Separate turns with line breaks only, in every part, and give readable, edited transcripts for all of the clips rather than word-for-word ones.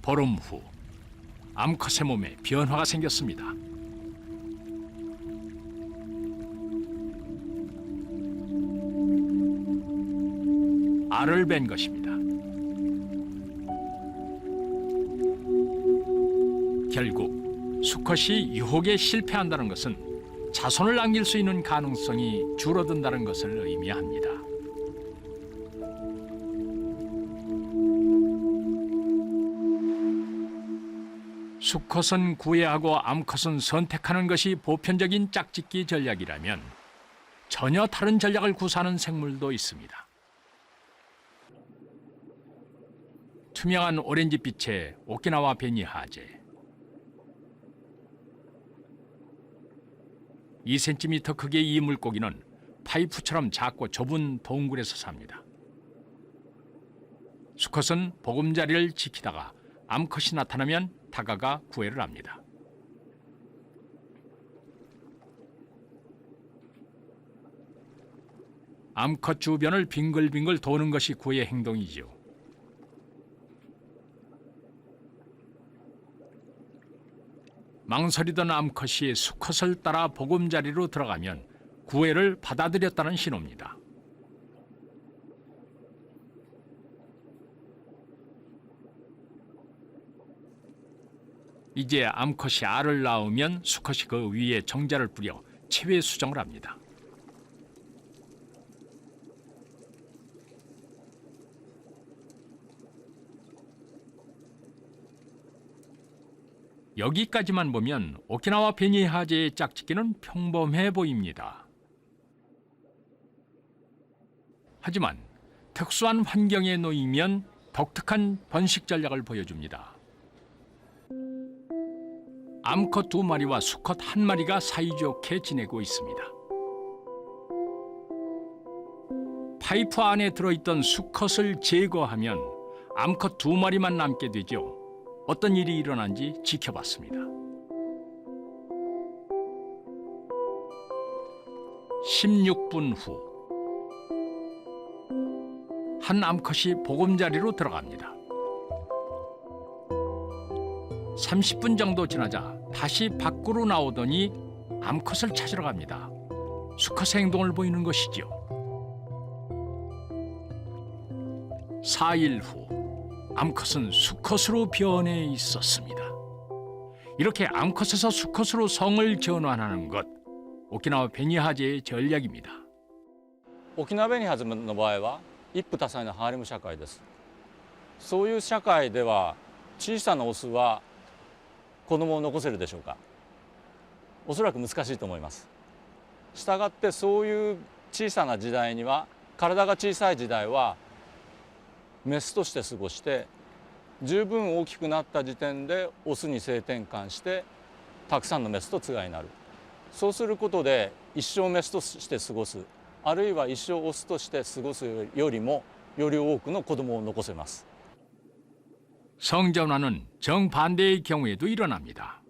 보름 후 암컷의 몸에 변화가 생겼습니다. 알을 뺀 것입니다. 결국 수컷이 유혹에 실패한다는 것은 자손을 남길 수 있는 가능성이 줄어든다는 것을 의미합니다. 수컷은 구애하고 암컷은 선택하는 것이 보편적인 짝짓기 전략이라면 전혀 다른 전략을 구사하는 생물도 있습니다. 투명한 오렌지빛의 오키나와 베니하제. 2cm 크기의 이 물고기는 파이프처럼 작고 좁은 동굴에서 삽니다. 수컷은 보금자리를 지키다가 암컷이 나타나면 다가가 구애를 합니다. 암컷 주변을 빙글빙글 도는 것이 구애의 행동이지요. 망설이던 암컷이 수컷을 따라 보금자리로 들어가면 구애를 받아들였다는 신호입니다. 이제 암컷이 알을 낳으면 수컷이 그 위에 정자를 뿌려 체외 수정을 합니다. 여기까지만 보면 오키나와 베니하제의 짝짓기는 평범해 보입니다. 하지만 특수한 환경에 놓이면 독특한 번식 전략을 보여줍니다. 암컷 2마리와 수컷 1마리가 사이좋게 지내고 있습니다. 파이프 안에 들어있던 수컷을 제거하면 암컷 2마리만 남게 되죠. 어떤 일이 일어난지 지켜봤습니다. 16분 후, 한 암컷이 보금자리로 들어갑니다. 30분 정도 지나자 다시 밖으로 나오더니 암컷을 찾으러 갑니다. 수컷의 행동을 보이는 것이지요. 4일 후, 암컷은 수컷으로 변해 있었습니다. 이렇게 암컷에서 수컷으로 성을 전환하는 것, 오키나와 베니하제의 전략입니다.
沖縄ベニハゼの場合は一夫多妻のハーレム社会です。そういう社会では小さなオスは子供を残せるでしょうか。おそらく難しいと思います。したがってそういう小さな時代には、体が小さい時代はメスとして過ごして、十分大きくなった時点でオスに性転換してたくさんのメスとつがいになる。そうすることで一生メスとして過ごす、あるいは一生オスとして過ごすよりもより多くの子供を残せます。
성전환은 정반대의 경우에도 일어납니다.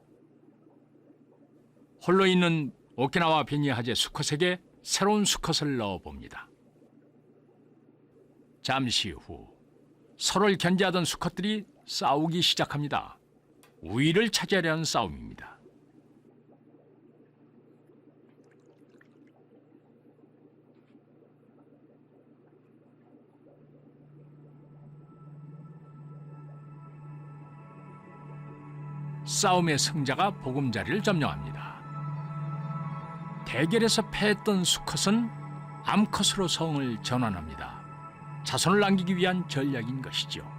홀로 있는 오키나와 베니하제 수컷에게 새로운 수컷을 넣어봅니다. 잠시 후 서로를 견제하던 수컷들이 싸우기 시작합니다. 우위를 차지하려는 싸움입니다. 싸움의 승자가 보금자리를 점령합니다. 대결에서 패했던 수컷은 암컷으로 성을 전환합니다. 자손을 남기기 위한 전략인 것이죠.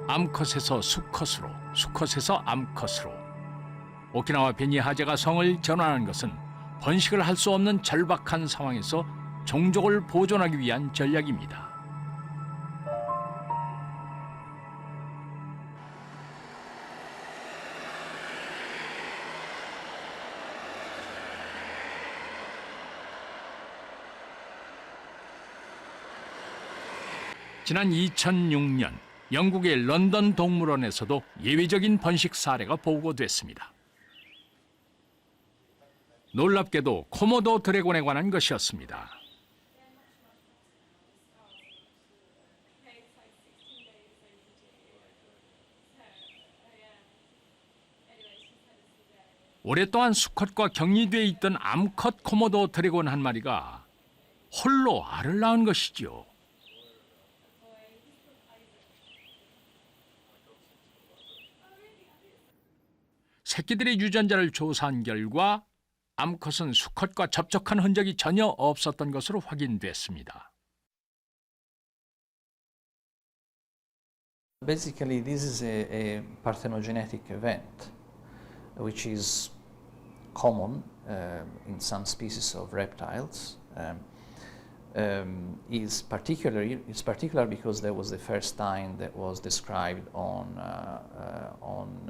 암컷에서 수컷으로, 수컷에서 암컷으로. 오키나와 베니하제가 성을 전환한 것은 번식을 할 수 없는 절박한 상황에서 종족을 보존하기 위한 전략입니다. 지난 2006년 영국의 런던 동물원에서도 예외적인 번식 사례가 보고됐습니다. 놀랍게도 코모도 드래곤에 관한 것이었습니다. 오랫동안 수컷과 격리돼 있던 암컷 코모도 드래곤 한 마리가 홀로 알을 낳은 것이지요. 새끼들의 유전자를 조사한 결과 암컷은 수컷과 접촉한 흔적이 전혀 없었던 것으로 확인됐습니다.
Basically, this is a parthenogenetic event, which is common in some species of reptiles. Is particular because that was the first time that was described on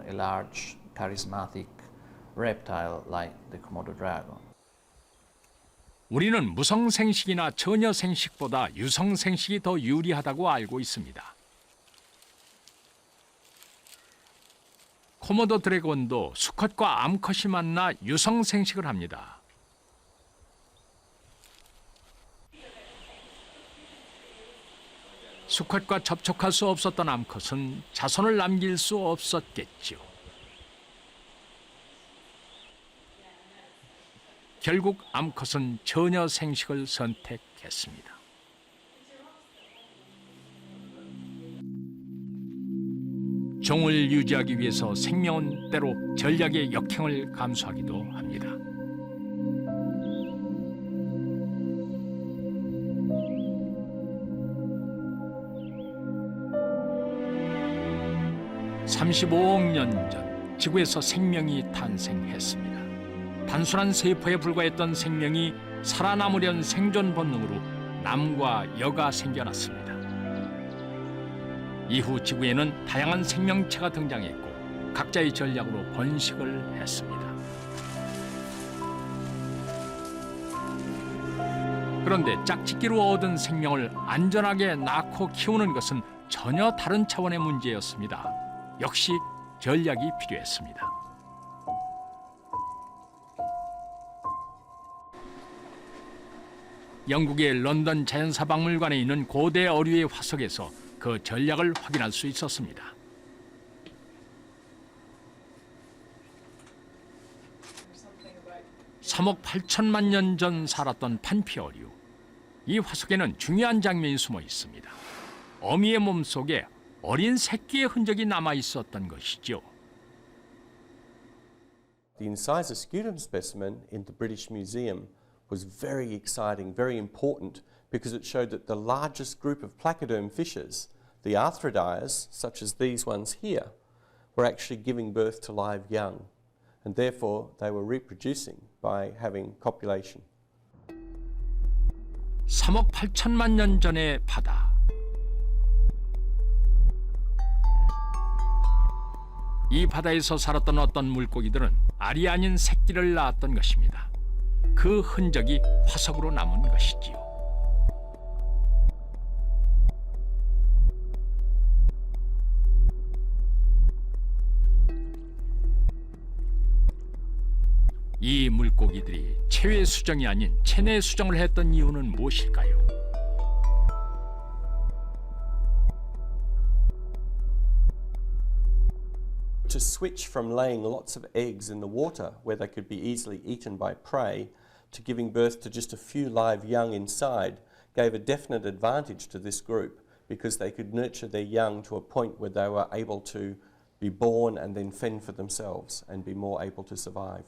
a large charismatic reptile like the Komodo dragon.
우리는 무성생식이나 처녀생식보다 유성생식이 더 유리하다고 알고 있습니다. 코모도 드래곤도 수컷과 암컷이 만나 유성생식을 합니다. 수컷과 접촉할 수 없었던 암컷은 자손을 남길 수 없었겠지요. 결국 암컷은 처녀 생식을 선택했습니다. 종을 유지하기 위해서 생명은 때로 전략의 역행을 감수하기도 합니다. (35억 년 전) 지구에서 생명이 탄생했습니다. 단순한 세포에 불과했던 생명이 살아남으려는 생존 본능으로 남과 여가 생겨났습니다. 이후 지구에는 다양한 생명체가 등장했고 각자의 전략으로 번식을 했습니다. 그런데 짝짓기로 얻은 생명을 안전하게 낳고 키우는 것은 전혀 다른 차원의 문제였습니다. 역시 전략이 필요했습니다. 영국의 런던 자연사박물관에 있는 고대 어류의 화석에서 그 전략을 확인할 수 있었습니다. (3억 8천만 년) 전 살았던 판피 어류. 이 화석에는 중요한 장면이 숨어 있습니다. 어미의 몸속에 어린 새끼의 흔적이 남아 있었던 것이죠.
The incisor scutum specimen in the British Museum was very exciting, very important, because it showed that the largest group of placoderm fishes, the arthrodires, such as these ones here, were actually giving birth to live young, and therefore they were reproducing by having copulation.
3억 8천만 년 전의 바다. 이 바다에서 살았던 어떤 물고기들은 알이 아닌 새끼를 낳았던 것입니다. 그 흔적이 화석으로 남은 것이지요. 이 물고기들이 체외 수정이 아닌 체내 수정을 했던 이유는 무엇일까요?
To switch from laying lots of eggs in the water where they could be easily eaten by prey to giving birth to just a few live young inside gave a definite advantage to this group because they could nurture their young to a point where they were able to be born and then fend for themselves and be more able to survive.